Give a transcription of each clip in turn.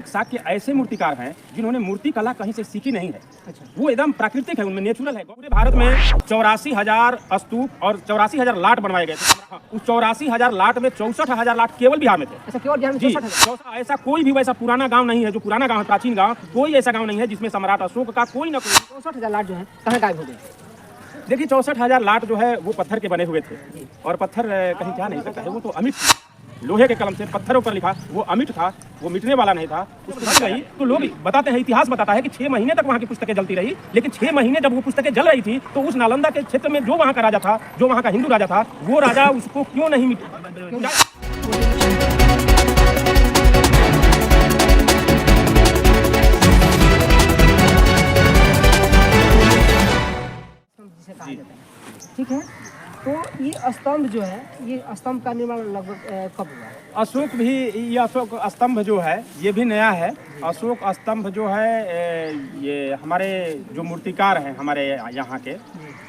शाक्य ऐसे मूर्तिकार हैं जिन्होंने मूर्ति कला कहीं से सीखी नहीं है। अच्छा। वो एकदम प्राकृतिक है, उनमें नेचुरल है। पूरे भारत में 84,000 स्तूप और 84,000 लाट बनवाए गए थे। उस 84,000 लाट में 64,000 लाट केवल बिहार में थे। अच्छा, केवल बिहार में जी, 64,000। ऐसा कोई भी वैसा पुराना गांव नहीं है, जो पुराना गांव है, प्राचीन गांव, कोई ऐसा गांव नहीं है जिसमें सम्राट अशोक का कोई न कोई। 64,000 लाट जो है कहाँ गायब हो गए? देखिए 64,000 लाट जो है वो पत्थर के बने हुए थे, और पत्थर कहीं जा नहीं सकता है, वो तो अमिट था। लोहे के कलम से पत्थरों पर लिखा, वो अमिट था, वो मिटने वाला नहीं था। उसको जल गई तो लोग बताते हैं, इतिहास बताता है कि 6 महीने तक वहाँ की पुस्तकें जलती रही। लेकिन 6 महीने जब वो पुस्तकें जल रही थी तो उस नालंदा के क्षेत्र में जो वहाँ का राजा था, जो वहाँ का हिंदू राजा था, वो राजा उसको क्यों नहीं मिटा। जिसे कहा जाता है, ठीक है। तो ये स्तंभ जो है, ये स्तंभ का निर्माण लगभग कब हुआ? अशोक भी, ये अशोक स्तंभ जो है ये भी नया है। अशोक स्तंभ जो है ये हमारे जो मूर्तिकार हैं हमारे यहाँ के,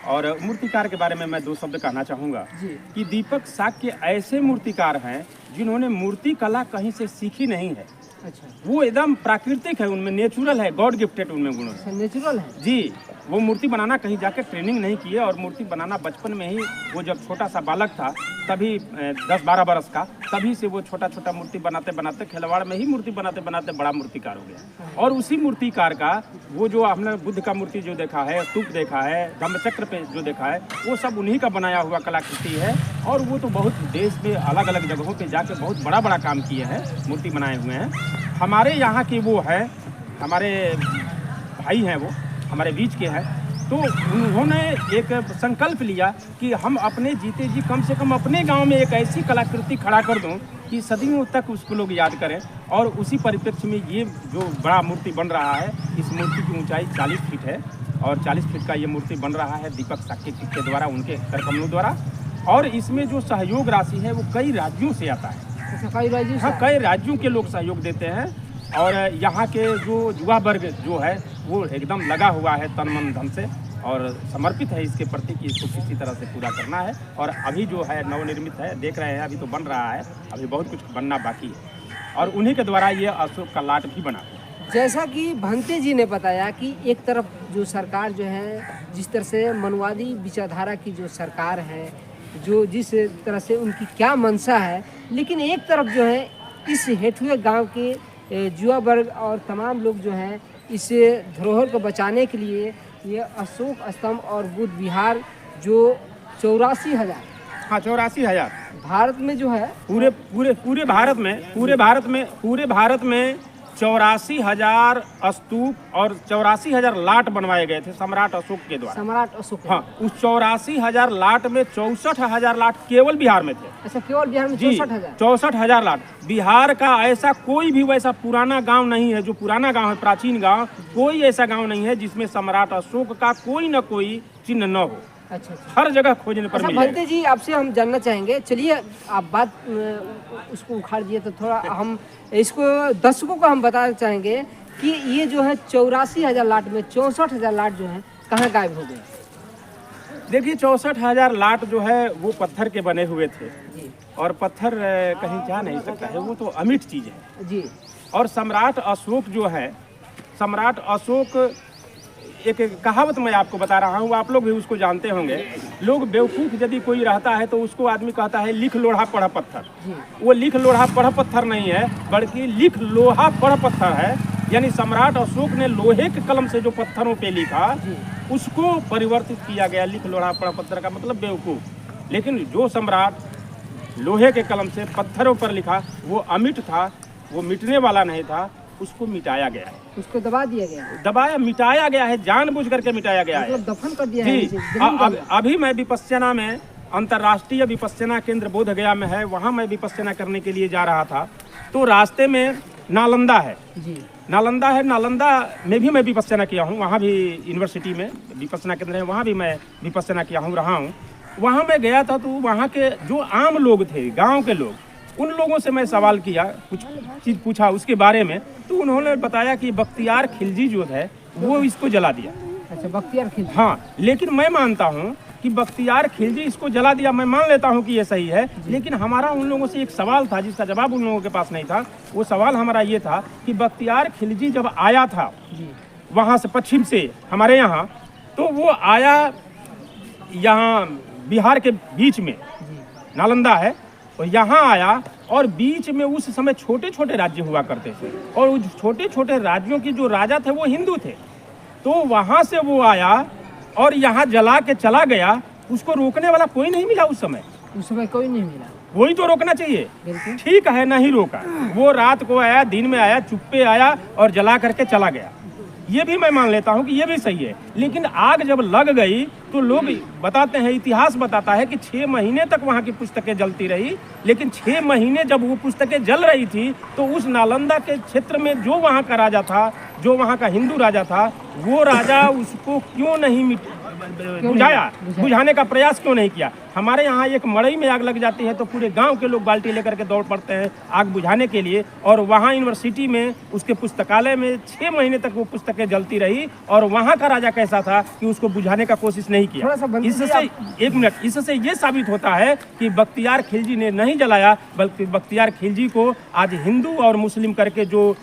और मूर्तिकार के बारे में मैं 2 शब्द कहना चाहूँगा कि दीपक शाक्य ऐसे मूर्तिकार हैं जिन्होंने मूर्ति कला कहीं से सीखी नहीं है। अच्छा, वो एकदम प्राकृतिक है, उनमें नेचुरल है, गॉड गिफ्टेड उनमें गुण है। नेचुरल है जी, वो मूर्ति बनाना कहीं जाके ट्रेनिंग नहीं किए, और मूर्ति बनाना बचपन में ही, वो जब छोटा सा बालक था तभी 10-12 बरस का, तभी से वो छोटा छोटा मूर्ति बनाते बनाते, खिलवाड़ में ही मूर्ति बनाते बनाते बड़ा मूर्तिकार हो गया। और उसी मूर्तिकार का वो जो हमने बुद्ध का मूर्ति जो देखा है, स्तूप देखा है, धम्मचक्र पे जो देखा है, वो सब उन्हीं का बनाया हुआ कलाकृति है। और वो तो बहुत देश में अलग अलग जगहों पे जाके बहुत बड़ा बड़ा काम किए हैं, मूर्ति बनाए हुए हैं। हमारे यहाँ के वो है, हमारे भाई हैं, वो हमारे बीच के हैं। तो उन्होंने एक संकल्प लिया कि हम अपने जीते जी कम से कम अपने गांव में एक ऐसी कलाकृति खड़ा कर दूं कि सदियों तक उसको लोग याद करें। और उसी परिप्रेक्ष्य में ये जो बड़ा मूर्ति बन रहा है, इस मूर्ति की ऊंचाई 40 फीट है, और 40 फीट का ये मूर्ति बन रहा है दीपक शाक्य जी के द्वारा, उनके करकमलों द्वारा। और इसमें जो सहयोग राशि है वो कई राज्यों से आता है। कई राज्यों से? हाँ, कई राज्यों के लोग सहयोग देते हैं। और यहाँ के जो युवा वर्ग जो है वो एकदम लगा हुआ है तन मन धन से, और समर्पित है इसके प्रति कि इसको किसी तरह से पूरा करना है। और अभी जो है नवनिर्मित है, देख रहे हैं, अभी तो बन रहा है, अभी बहुत कुछ बनना बाकी है। और उन्हीं के द्वारा ये अशोक का लाट भी बना है। जैसा कि भंते जी ने बताया कि एक तरफ जो सरकार जो है, जिस तरह से मनवादी विचारधारा की जो सरकार है, जो जिस तरह से उनकी क्या मंशा है, लेकिन एक तरफ जो है इस हेठुए गांव के युवा वर्ग और तमाम लोग जो हैं इस धरोहर को बचाने के लिए ये अशोक स्तंभ और बुद्ध विहार जो 84,000, हाँ 84,000 भारत में जो है, पूरे भारत में 84,000 स्तूप और 84,000 लाट बनवाए गए थे सम्राट अशोक के द्वारा। सम्राट अशोक, हाँ, उस 84,000 लाट में 64,000 लाट केवल बिहार में थे। अच्छा, केवल बिहार में 64,000? 64,000 लाट। बिहार का ऐसा कोई भी वैसा पुराना गांव नहीं है, जो पुराना गांव है, प्राचीन गांव, कोई ऐसा गांव नहीं है जिसमें सम्राट अशोक का कोई न कोई चिन्ह न हो। अच्छा, हर जगह खोजने पर मिल भंते जी, आपसे हम जानना चाहेंगे, चलिए आप बात उसको उखाड़ दिए तो थोड़ा हम इसको दर्शकों को हम बताना चाहेंगे कि ये जो है 84,000 लाट में 64,000 लाट जो है कहाँ गायब हो गए? देखिए 64,000 लाट जो है वो पत्थर के बने हुए थे, और पत्थर कहीं जा नहीं सकता है, वो तो अमिट चीज है जी। और सम्राट अशोक जो है, सम्राट अशोक, एक कहावत मैं आपको बता रहा हूँ, आप लोग भी उसको जानते होंगे। लोग बेवकूफ़ यदि कोई रहता है तो उसको आदमी कहता है लिख लोढ़ा पढ़ पत्थर। वो लिख लोढ़ा पढ़ पत्थर नहीं है, बल्कि लिख लोहा पढ़ पत्थर है। यानी सम्राट अशोक ने लोहे के कलम से जो पत्थरों पे लिखा, उसको परिवर्तित किया गया। लिख लोढ़ा पढ़ पत्थर का मतलब बेवकूफ़। लेकिन जो सम्राट लोहे के कलम से पत्थरों पर लिखा, वो अमिट था, वो मिटने वाला नहीं था, उसको मिटाया गया है, उसको दबा दिया गया, दबाया, मिटाया गया है, जानबूझ करके मिटाया गया है, मतलब दफन कर दिया जी। अभी मैं विपश्यना में, अंतर्राष्ट्रीय विपश्यना केंद्र बोध गया में है, वहाँ मैं विपश्यना करने के लिए जा रहा था। तो रास्ते में नालंदा है जी, नालंदा में भी मैं विपश्यना किया हूँ। वहाँ भी यूनिवर्सिटी में विपश्यना केंद्र है, वहाँ भी मैं विपश्यना किया हूँ, रहा हूँ। वहाँ मैं गया था तो वहाँ के जो आम लोग थे, गाँव के लोग, उन लोगों से मैं सवाल किया, कुछ चीज़ पूछा उसके बारे में, तो उन्होंने बताया कि बख्तियार खिलजी जो है वो इसको जला दिया। अच्छा, बख्तियार खिलजी। हाँ, लेकिन मैं मानता हूँ कि बख्तियार खिलजी इसको जला दिया, मैं मान लेता हूँ कि ये सही है, लेकिन हमारा उन लोगों से एक सवाल था जिसका जवाब उन लोगों के पास नहीं था। वो सवाल हमारा ये था कि बख्तियार खिलजी जब आया था वहाँ से पश्चिम से हमारे यहाँ, तो वो आया यहाँ बिहार के बीच में नालंदा है, और यहाँ आया, और बीच में उस समय छोटे छोटे राज्य हुआ करते थे, और उस छोटे छोटे राज्यों के जो राजा थे वो हिंदू थे। तो वहाँ से वो आया और यहाँ जला के चला गया, उसको रोकने वाला कोई नहीं मिला उस समय कोई नहीं मिला। वही तो रोकना चाहिए। बिल्कुल ठीक है, नहीं रोका, वो रात को आया, दिन में आया, चुप्पे आया और जला करके चला गया, ये भी मैं मान लेता हूँ कि ये भी सही है। लेकिन आग जब लग गई तो लोग बताते हैं, इतिहास बताता है कि 6 महीने तक वहाँ की पुस्तकें जलती रही, लेकिन 6 महीने जब वो पुस्तकें जल रही थी तो उस नालंदा के क्षेत्र में जो वहाँ का राजा था, जो वहाँ का हिंदू राजा था, वो राजा उसको क्यों नहीं बुझाने का प्रयास क्यों नहीं किया। हमारे यहाँ एक मड़ई में आग लग जाती है तो पूरे गांव के लोग बाल्टी लेकर के दौड़ पड़ते हैं आग बुझाने के लिए, और वहाँ यूनिवर्सिटी में उसके पुस्तकालय में 6 महीने तक वो पुस्तकें जलती रही, और वहाँ का राजा कैसा था कि उसको बुझाने का कोशिश नहीं किया। इससे एक मिनट, इससे ये साबित होता है कि बख्तियार खिलजी ने नहीं जलाया, बल्कि बख्तियार खिलजी को आज हिंदू और मुस्लिम करके जो